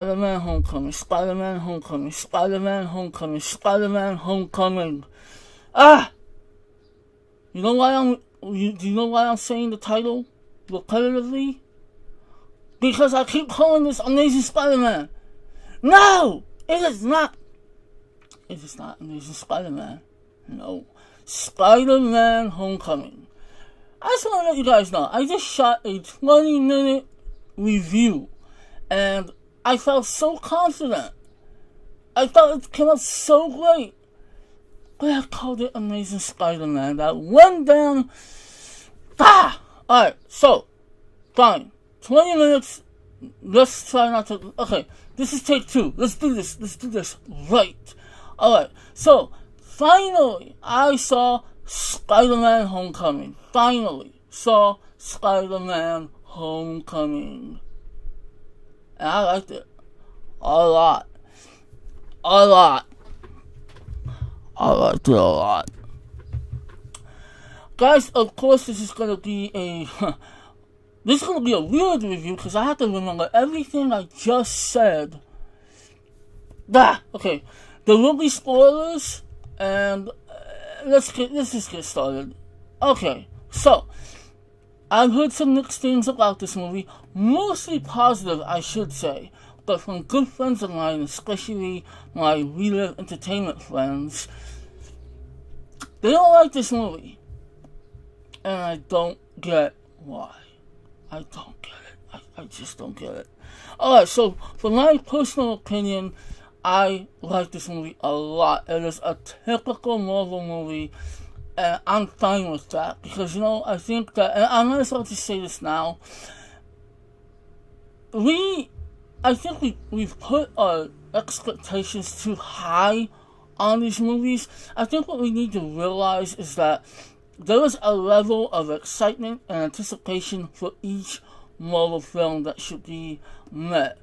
Spider-Man Homecoming, Spider-Man Homecoming, Spider-Man Homecoming, Spider-Man Homecoming. Ah! Do you know why I'm saying the title repetitively? Because I keep calling this Amazing Spider-Man. No! It is not. It is not Amazing Spider-Man. No. Spider-Man Homecoming. I just want to let you guys know, I just shot a 20-minute review, and I felt so confident. I thought it came out so great. But I called it Amazing Spider-Man. That went down. Alright, so, fine. 20 minutes. Let's try not to. Okay, this is take 2. Let's do this right. Alright, so, finally, I saw Spider-Man Homecoming. Finally saw Spider-Man Homecoming. And I liked it. A lot. I liked it a lot. Guys, of course, this is gonna be a weird review because I have to remember everything I just said. Okay. There will be spoilers, and let's just get started. Okay, so I've heard some mixed things about this movie, mostly positive, I should say, but from good friends of mine, especially my Relive Entertainment friends, they don't like this movie, and I don't get why. I don't get it. I just don't get it. Alright, so for my personal opinion, I like this movie a lot. It is a typical Marvel movie, and I'm fine with that. Because, I think that, and I might as well just say this now, I think we've put our expectations too high on these movies. I think what we need to realize is that there is a level of excitement and anticipation for each Marvel film that should be met,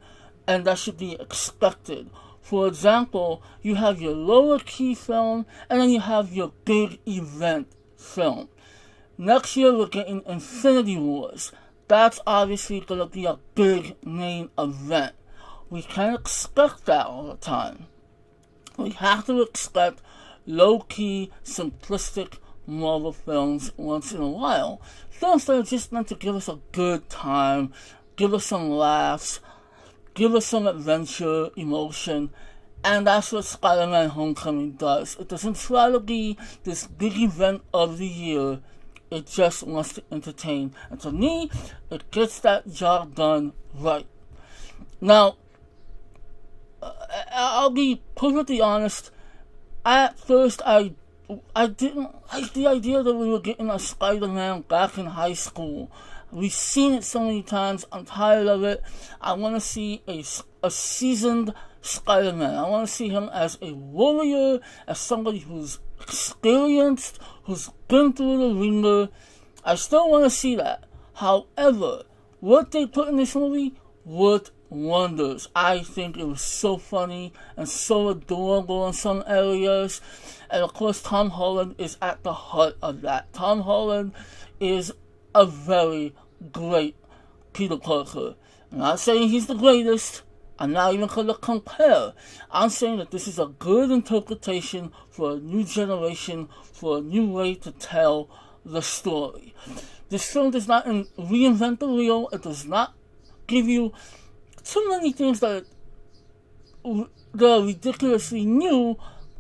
and that should be expected. For example, you have your lower key film, and then you have your big event film. Next year, we're getting Infinity Wars. That's obviously going to be a big main event. We can't expect that all the time. We have to expect low-key, simplistic Marvel films once in a while. Films that are just meant to give us a good time, give us some laughs, give us some adventure, emotion, and that's what Spider-Man Homecoming does. It doesn't try to be this big event of the year. It just wants to entertain. And to me, it gets that job done right. Now, I'll be perfectly honest. At first, I didn't like the idea that we were getting a Spider-Man back in high school. We've seen it so many times. I'm tired of it. I want to see a seasoned Spider-Man. I want to see him as a warrior, as somebody who's experienced, who's been through the ringer. I still want to see that. However, what they put in this movie worked wonders. I think it was so funny and so adorable in some areas. And of course, Tom Holland is at the heart of that. Tom Holland is a very great Peter Parker. I'm not saying he's the greatest. I'm not even going to compare. I'm saying that this is a good interpretation for a new generation, for a new way to tell the story. This film does not reinvent the wheel. It does not give you too many things that are ridiculously new,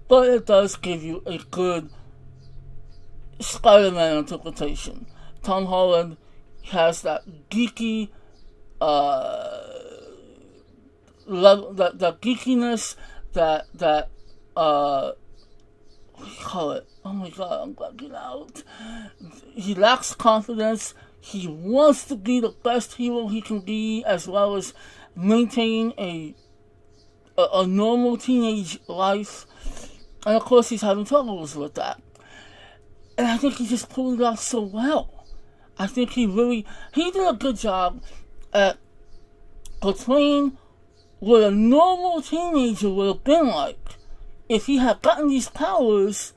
but it does give you a good Spider-Man interpretation. Tom Holland has that geeky, that geekiness, that what do you call it? Oh my god, I'm blanking out. He lacks confidence. He wants to be the best hero he can be, as well as maintain a normal teenage life. And of course, he's having troubles with that. And I think he just pulled it off so well. I think he did a good job at portraying what a normal teenager would have been like if he had gotten these powers.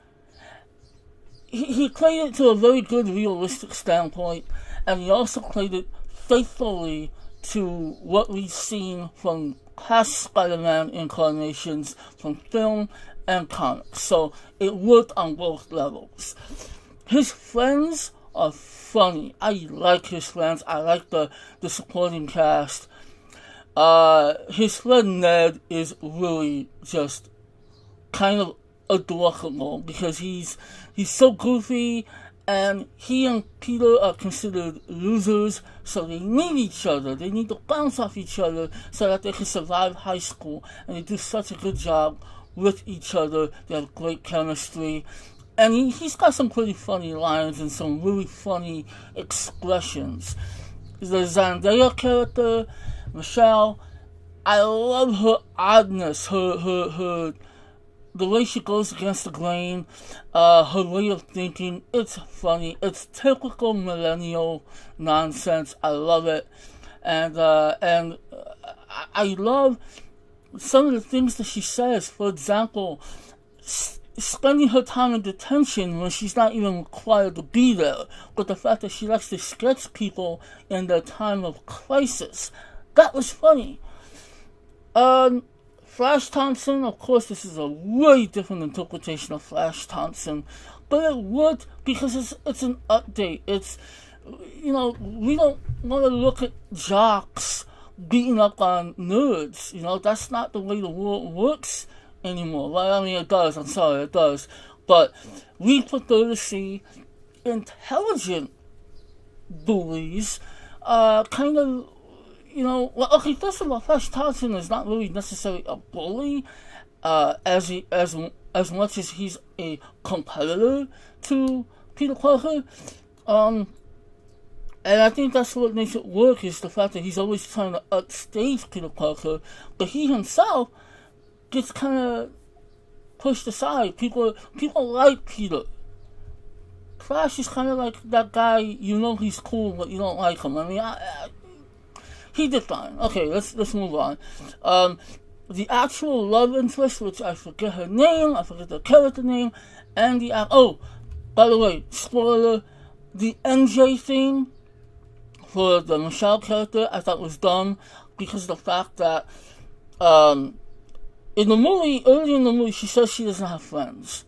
He played it to a very good realistic standpoint, and he also played it faithfully to what we've seen from past Spider-Man incarnations from film and comics, so it worked on both levels. His friends are funny. I like his friends. I like the supporting cast. His friend Ned is really just kind of adorable because he's so goofy, and he and Peter are considered losers, so they need each other. They need to bounce off each other so that they can survive high school, and they do such a good job with each other. They have great chemistry, and he's got some pretty funny lines and some really funny expressions. The Zendaya character, Michelle, I love her oddness, her the way she goes against the grain, her way of thinking. It's funny. It's typical millennial nonsense. I love it, and I love some of the things that she says. For example, spending her time in detention when she's not even required to be there, but the fact that she likes to sketch people in their time of crisis. That was funny. Flash Thompson, of course, this is a way different interpretation of Flash Thompson, but it worked because it's an update. It's, we don't want to look at jocks beating up on nerds. That's not the way the world works anymore. Well, I mean, it does. I'm sorry, it does. But we prefer to see intelligent bullies, kind of. First of all, Flash Thompson is not really necessarily a bully, as much as he's a competitor to Peter Parker. And I think that's what makes it work, is the fact that he's always trying to upstage Peter Parker, but he himself gets kind of pushed aside. People like Peter. Flash is kind of like that guy, he's cool, but you don't like him. I mean, he did fine. Okay, let's move on. The actual love interest, which I forget her name, I forget the character name, and by the way, spoiler, the MJ thing for the Michelle character I thought was dumb because of the fact that early in the movie, she says she doesn't have friends.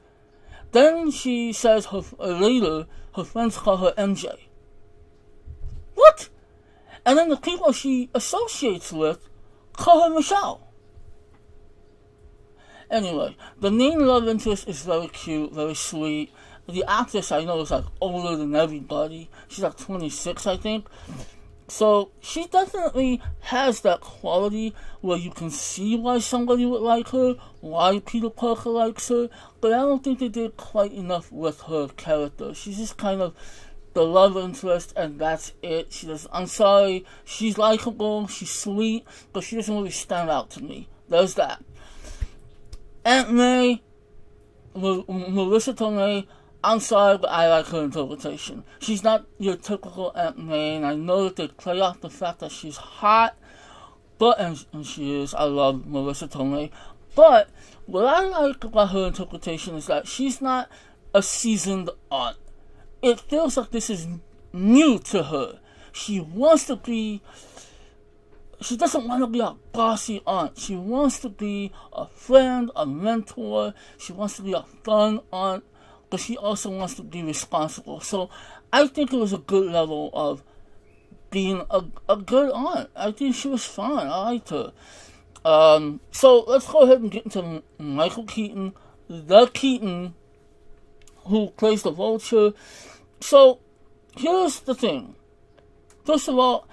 Then she says later her friends call her MJ. What? And then the people she associates with call her Michelle. Anyway, the main love interest is very cute, very sweet. The actress I know is like older than everybody. She's like 26, I think. So she definitely has that quality where you can see why somebody would like her, why Peter Parker likes her, but I don't think they did quite enough with her character. She's just kind of the love interest, and that's it. I'm sorry, she's likable, she's sweet, but she doesn't really stand out to me. There's that. Aunt May, Marissa Tomei, I'm sorry, but I like her interpretation. She's not your typical Aunt May, and I know that they play off the fact that she's hot, but, and she is, I love Marissa Tomei, but what I like about her interpretation is that she's not a seasoned aunt. It feels like this is new to her. She doesn't want to be a bossy aunt. She wants to be a friend, a mentor. She wants to be a fun aunt, but she also wants to be responsible. So I think it was a good level of being a good aunt. I think she was fun. I liked her. So let's go ahead and get into Michael Keaton, the Keaton who plays the Vulture. So here's the thing. First of all,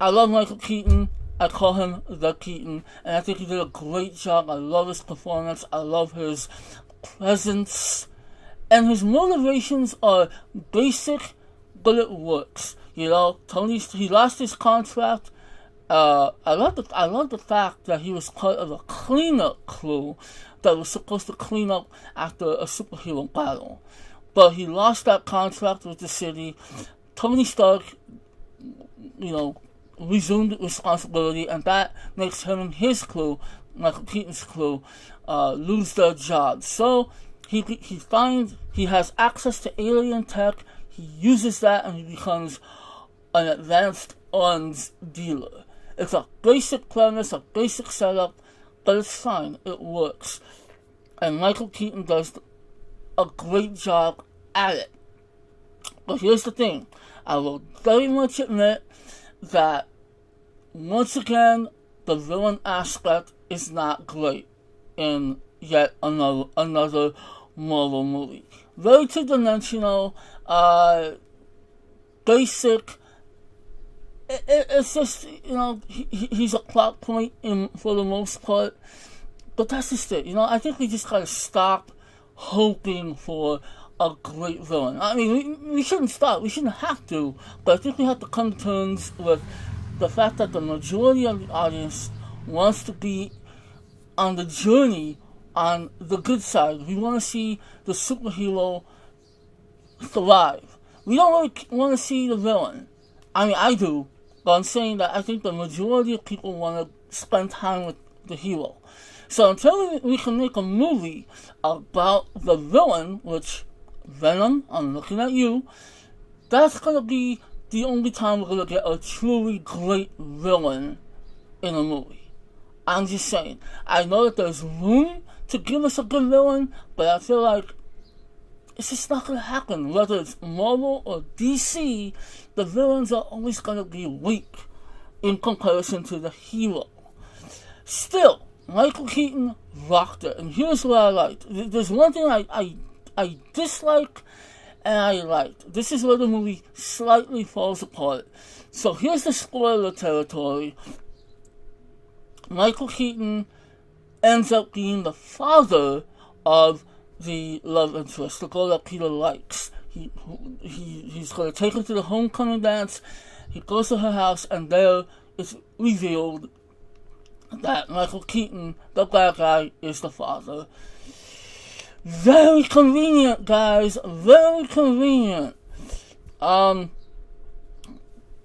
I love Michael Keaton. I call him the Keaton, and I think he did a great job. I love his performance. I love his presence. And his motivations are basic, but it works. He lost his contract. I love the fact that he was part of a cleanup crew that was supposed to clean up after a superhero battle. But he lost that contract with the city. Tony Stark, resumed responsibility, and that makes him and his crew, Michael Keaton's crew, lose their jobs. So he has access to alien tech. He uses that, and he becomes an advanced arms dealer. It's a basic premise, a basic setup, but it's fine. It works. And Michael Keaton does a great job at it. But here's the thing. I will very much admit that, once again, the villain aspect is not great in yet another Marvel movie. Very two-dimensional, basic. It's just, he's a plot point for the most part. But that's just it. I think we just gotta stop hoping for a great villain. I mean, we shouldn't stop. We shouldn't have to. But I think we have to come to terms with the fact that the majority of the audience wants to be on the journey on the good side. We want to see the superhero thrive. We don't really want to see the villain. I mean, I do. But I'm saying that I think the majority of people want to spend time with the hero. So until we can make a movie about the villain, which, Venom, I'm looking at you, that's going to be the only time we're going to get a truly great villain in a movie. I'm just saying. I know that there's room to give us a good villain, but I feel like it's just not going to happen. Whether it's Marvel or DC, the villains are always going to be weak in comparison to the hero. Still, Michael Keaton rocked it, and here's what I liked. There's one thing I dislike and I liked. This is where the movie slightly falls apart. So here's the spoiler territory. Michael Keaton ends up being the father of the love interest, the girl that Peter likes. He's going to take her to the homecoming dance. He goes to her house, and there it's revealed that Michael Keaton, the bad guy, is the father. Very convenient, guys. Very convenient.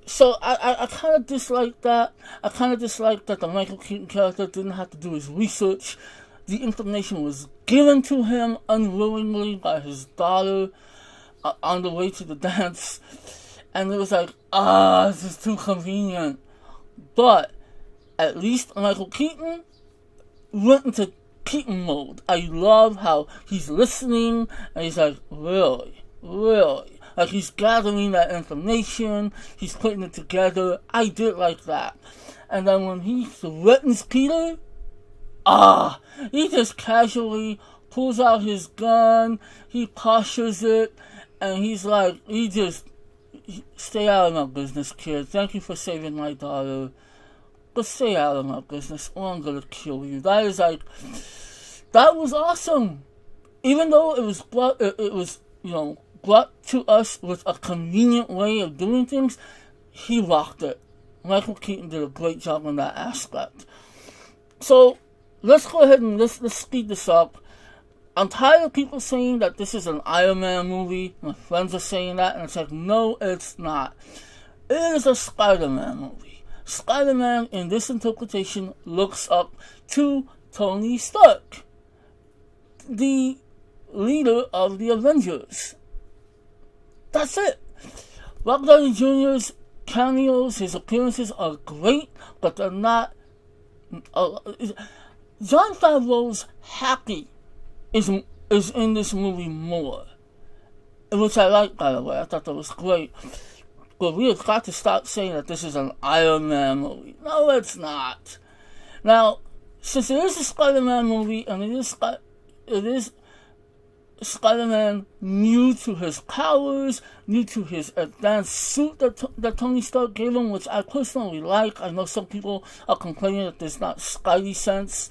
So I kind of dislike that. I kind of dislike that the Michael Keaton character didn't have to do his research. The information was given to him unwillingly by his daughter on the way to the dance. And it was like, this is too convenient. But at least Michael Keaton went into Keaton mode. I love how he's listening and he's like, really? Like, he's gathering that information, he's putting it together. I did like that. And then when he threatens Peter, he just casually pulls out his gun, he postures it, and he's like, stay out of my business, kid. Thank you for saving my daughter, but stay out of my business or I'm gonna kill you. That was awesome. Even though it was brought to us with a convenient way of doing things, he rocked it. Michael Keaton did a great job on that aspect. So let's go ahead and let's speed this up. I'm tired of people saying that this is an Iron Man movie. My friends are saying that, and it's like, no, it's not. It is a Spider-Man movie. Spider-Man, in this interpretation, looks up to Tony Stark, the leader of the Avengers. That's it. Robert Downey Jr.'s cameos, his appearances are great, but they're not. Jon Favreau's Happy is in this movie more, which I like, by the way. I thought that was great. But we have got to stop saying that this is an Iron Man movie. No, it's not. Now, since it is a Spider-Man movie, and it is Spider-Man new to his powers, new to his advanced suit that Tony Stark gave him, which I personally like. I know some people are complaining that there's not Spidey sense.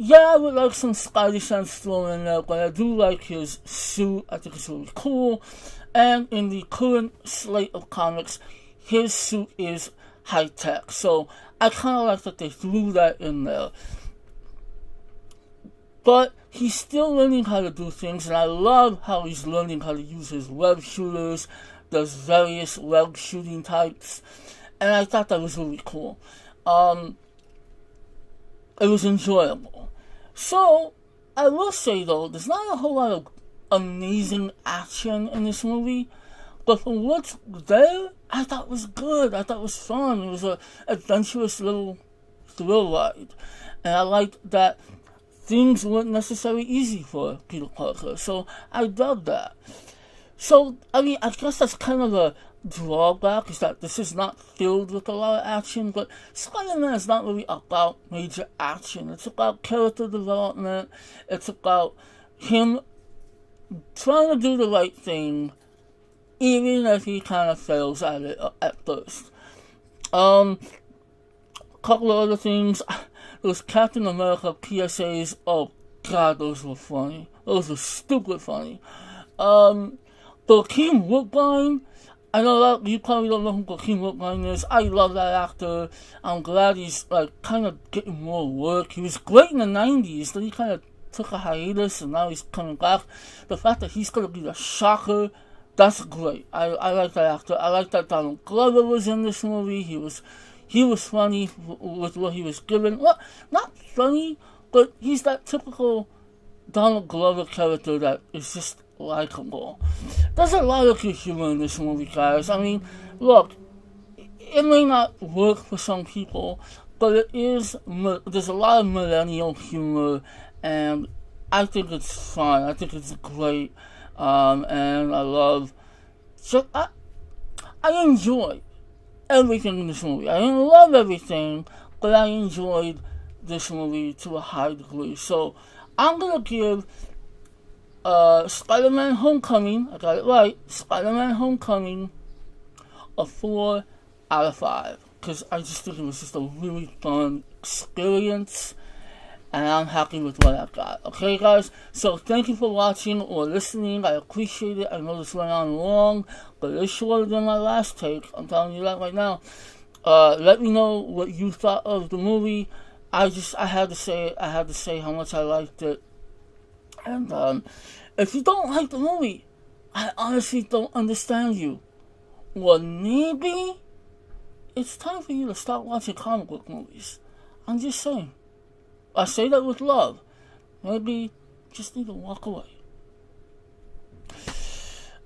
Yeah, I would like some Spidey sense thrown in there, but I do like his suit. I think it's really cool. And in the current slate of comics, his suit is high-tech. So I kind of like that they threw that in there. But he's still learning how to do things, and I love how he's learning how to use his web shooters. There's various web shooting types, and I thought that was really cool. It was enjoyable. So, I will say though, there's not a whole lot of amazing action in this movie, but for what's there, I thought was good. I thought it was fun. It was a adventurous little thrill ride. And I liked that things weren't necessarily easy for Peter Parker. So I dug that. So, I mean, I guess that's kind of a drawback, is that this is not filled with a lot of action, but Spider-Man is not really about major action. It's about character development. It's about him trying to do the right thing, even if he kind of fails at it at first. Couple of other things. Those Captain America PSAs, oh god, those were funny. Those were stupid funny. Joaquin Woodbine, I know that you probably don't know who Joaquin Woodbine is. I love that actor. I'm glad he's like kind of getting more work. He was great in the 90s, then he kind of took a hiatus and now he's coming back. The fact that he's going to be the Shocker, that's great. I like that actor. I like that Donald Glover was in this movie. He was funny with what he was given. Well, not funny, but he's that typical Donald Glover character that is just likable. There's a lot of good humor in this movie, guys. I mean, look, it may not work for some people, but there's a lot of millennial humor, and I think it's fun. I think it's great, and I love. So I enjoy everything in this movie. I didn't love everything, but I enjoyed this movie to a high degree. So I'm gonna give Spider-Man Homecoming, I got it right, Spider-Man Homecoming, a 4 out of 5. Because I just think it was just a really fun experience, and I'm happy with what I got. Okay, guys? So thank you for watching or listening. I appreciate it. I know this went on long, but it's shorter than my last take. I'm telling you that right now. Let me know what you thought of the movie. I had to say how much I liked it. And if you don't like the movie, I honestly don't understand you. Well, maybe it's time for you to start watching comic book movies. I'm just saying. I say that with love. Maybe you just need to walk away.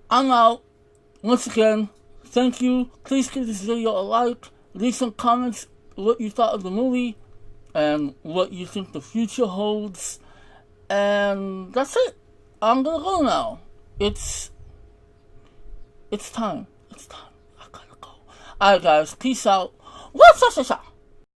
I'm out. Once again, thank you. Please give this video a like. Leave some comments what you thought of the movie and what you think the future holds. And that's it. I'm gonna go now. It's time. I gotta go. Alright, guys. Peace out. What's up?